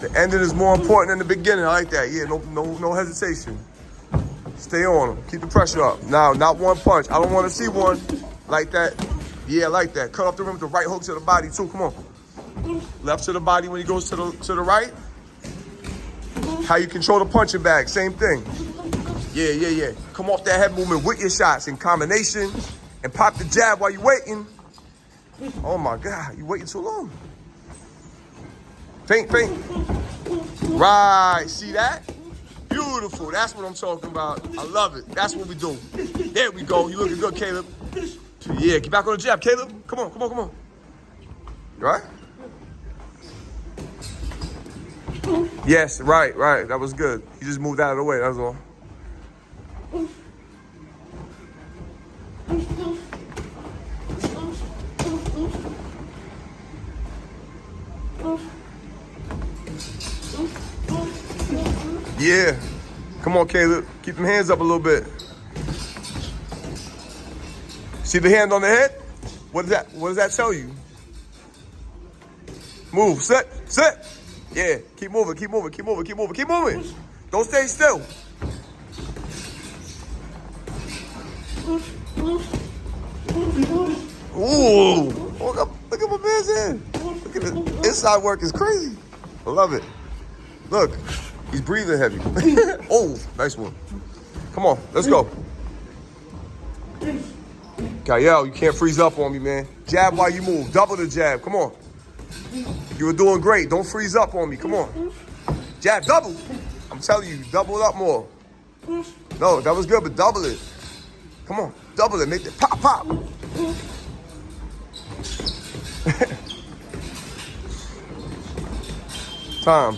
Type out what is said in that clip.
The ending is more important than the beginning. I like that. Yeah, no hesitation. Stay on them. Keep the pressure up. Now, not one punch. I don't want to see one like that. Yeah, like that. Cut off the rim with the right hook to the body too. Come on. Left to the body when he goes to the right. How you control the punching bag. Same thing. Yeah. Come off that head movement with your shots in combination and pop the jab while you're waiting. Oh my God, you waiting too long. Feint. Right, see that? Beautiful, that's what I'm talking about. I love it, that's what we do. There we go, you looking good, Caleb. Yeah, get back on the jab, Caleb. Come on. You all right? Yes, right, that was good. You just moved out of the way, that's all. Yeah. Come on, Caleb. Keep them hands up a little bit. See the hand on the head? What does that tell you? Move. Sit. Yeah. Keep moving. Don't stay still. Ooh. Look at my man's hand. Look at it. Inside work is crazy. I love it. Look. He's breathing heavy. Oh, nice one. Come on, let's go. Kyle, you can't freeze up on me, man. Jab while you move. Double the jab. Come on. You were doing great. Don't freeze up on me. Come on. Jab, double. I'm telling you, double it up more. No, that was good, but double it. Come on, double it. Make it pop. Time.